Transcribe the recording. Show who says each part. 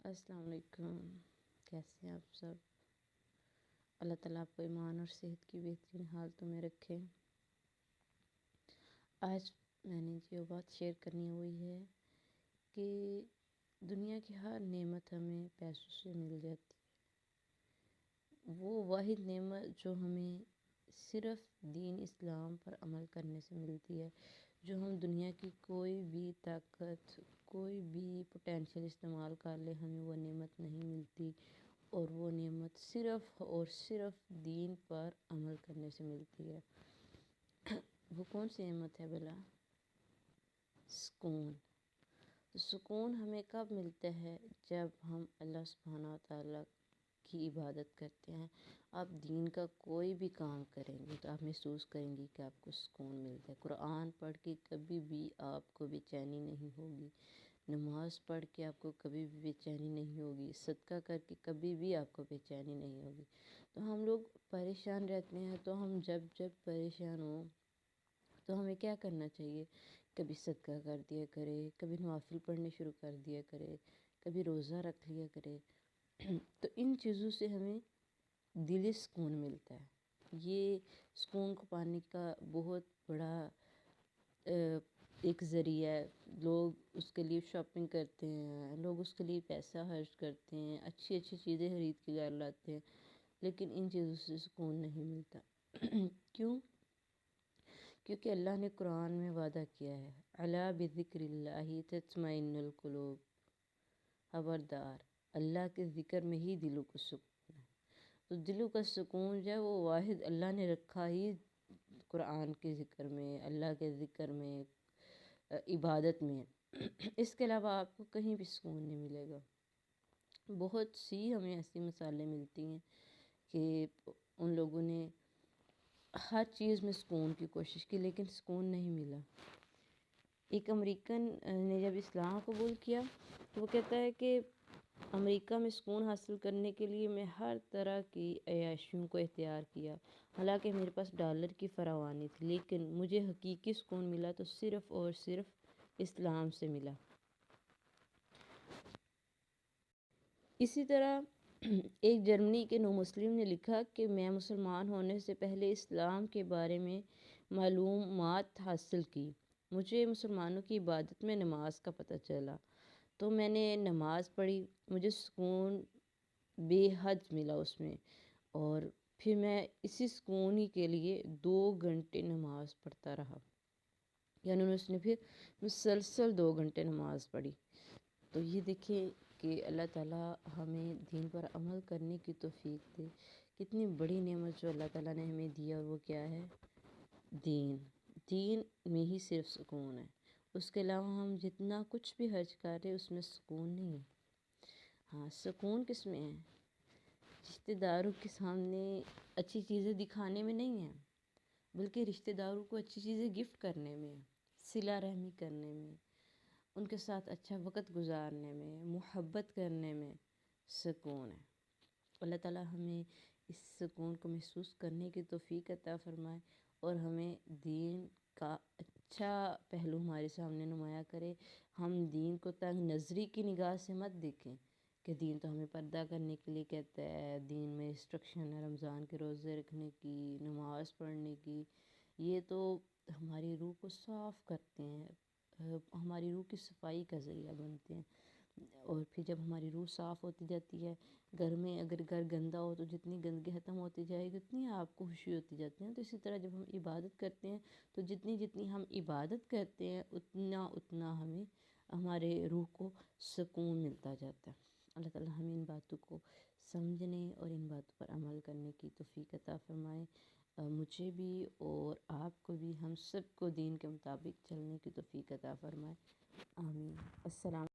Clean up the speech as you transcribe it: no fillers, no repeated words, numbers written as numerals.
Speaker 1: السلام علیکم، کیسے ہیں آپ سب؟ اللہ تعالیٰ آپ کو ایمان اور صحت کی بہترین حالتوں میں رکھے۔ آج میں نے جو بات شیئر کرنی ہوئی ہے کہ دنیا کی ہر نعمت ہمیں پیسوں سے مل جاتی ہے، وہ واحد نعمت جو ہمیں صرف دین اسلام پر عمل کرنے سے ملتی ہے، جو ہم دنیا کی کوئی بھی طاقت، کوئی بھی پوٹینشیل استعمال کر لے ہمیں وہ نعمت نہیں ملتی، اور وہ نعمت صرف اور صرف دین پر عمل کرنے سے ملتی ہے۔ وہ کون سی نعمت ہے بلا؟ سکون۔ تو سکون ہمیں کب ملتا ہے؟ جب ہم اللہ سبحانہ تعالیٰ کی عبادت کرتے ہیں۔ آپ دین کا کوئی بھی کام کریں گے تو آپ محسوس کریں گی کہ آپ کو سکون ملتا ہے۔ قرآن پڑھ کے کبھی بھی آپ کو بے چینی نہیں ہوگی، نماز پڑھ کے آپ کو کبھی بھی بے چینی نہیں ہوگی، صدقہ کر کے کبھی بھی آپ کو بے چینی نہیں ہوگی۔ تو ہم لوگ پریشان رہتے ہیں، تو ہم جب پریشان ہوں تو ہمیں کیا کرنا چاہیے؟ کبھی صدقہ کر دیا کرے، کبھی نوافل پڑھنے شروع کر دیا کرے، کبھی روزہ رکھ لیا کرے۔ تو ان چیزوں سے ہمیں دلی سکون ملتا ہے۔ یہ سکون کو پانے کا بہت بڑا ایک ذریعہ ہے۔ لوگ اس کے لیے شاپنگ کرتے ہیں، لوگ اس کے لیے پیسہ خرچ کرتے ہیں، اچھی اچھی چیزیں خرید کے گھر لاتے ہیں، لیکن ان چیزوں سے سکون نہیں ملتا۔ کیوں؟ کیونکہ اللہ نے قرآن میں وعدہ کیا ہے، الا بذکر اللہ تطمئن القلوب، خبردار اللہ کے ذکر میں ہی دلوں کو سکون ہے۔ تو دلوں کا سکون جو ہے وہ واحد اللہ نے رکھا ہی قرآن کے ذکر میں، اللہ کے ذکر میں، عبادت میں۔ اس کے علاوہ آپ کو کہیں بھی سکون نہیں ملے گا۔ بہت سی ہمیں ایسی مثالیں ملتی ہیں کہ ان لوگوں نے ہر چیز میں سکون کی کوشش کی لیکن سکون نہیں ملا۔ ایک امریکن نے جب اسلام قبول کیا تو وہ کہتا ہے کہ امریکہ میں سکون حاصل کرنے کے لیے میں ہر طرح کی عیاشیوں کو اختیار کیا، حالانکہ میرے پاس ڈالر کی فراوانی تھی، لیکن مجھے حقیقی سکون ملا تو صرف اور صرف اسلام سے ملا۔ اسی طرح ایک جرمنی کے نو مسلم نے لکھا کہ میں مسلمان ہونے سے پہلے اسلام کے بارے میں معلومات حاصل کی، مجھے مسلمانوں کی عبادت میں نماز کا پتہ چلا، تو میں نے نماز پڑھی، مجھے سکون بے حد ملا اس میں، اور پھر میں اسی سکون ہی کے لیے 2 گھنٹے نماز پڑھتا رہا۔ یعنی اس نے پھر مسلسل 2 گھنٹے نماز پڑھی۔ تو یہ دیکھیں کہ اللہ تعالیٰ ہمیں دین پر عمل کرنے کی توفیق دے۔ کتنی بڑی نعمت جو اللہ تعالیٰ نے ہمیں دی اور وہ کیا ہے؟ دین۔ دین میں ہی صرف سکون ہے، اس کے علاوہ ہم جتنا کچھ بھی خرچ کر رہے اس میں سکون نہیں ہے۔ ہاں، سکون کس میں ہے؟ رشتہ داروں کے سامنے اچھی چیزیں دکھانے میں نہیں ہے، بلکہ رشتہ داروں کو اچھی چیزیں گفٹ کرنے میں، صلہ رحمی کرنے میں، ان کے ساتھ اچھا وقت گزارنے میں، محبت کرنے میں سکون ہے۔ اللہ تعالیٰ ہمیں اس سکون کو محسوس کرنے کی توفیق عطا فرمائے، اور ہمیں دین کا اچھا پہلو ہمارے سامنے نمایاں کرے۔ ہم دین کو تنگ نظری کی نگاہ سے مت دیکھیں کہ دین تو ہمیں پردہ کرنے کے لیے کہتا ہے، دین میں انسٹرکشن ہے رمضان کے روزے رکھنے کی، نماز پڑھنے کی۔ یہ تو ہماری روح کو صاف کرتے ہیں، ہماری روح کی صفائی کا ذریعہ بنتے ہیں، اور پھر جب ہماری روح صاف ہوتی جاتی ہے، گھر میں اگر گھر گندا ہو تو جتنی گندگی ختم ہوتی جائے گی اتنی آپ کو خوشی ہوتی جاتی ہے۔ تو اسی طرح جب ہم عبادت کرتے ہیں تو جتنی ہم عبادت کرتے ہیں اتنا ہمیں ہمارے روح کو سکون ملتا جاتا ہے۔ اللہ تعالیٰ ہمیں ان باتوں کو سمجھنے اور ان باتوں پر عمل کرنے کی توفیق عطا فرمائے، مجھے بھی اور آپ کو بھی، ہم سب کو دین کے مطابق چلنے کی توفیق عطا فرمائے۔ آمین۔ السلام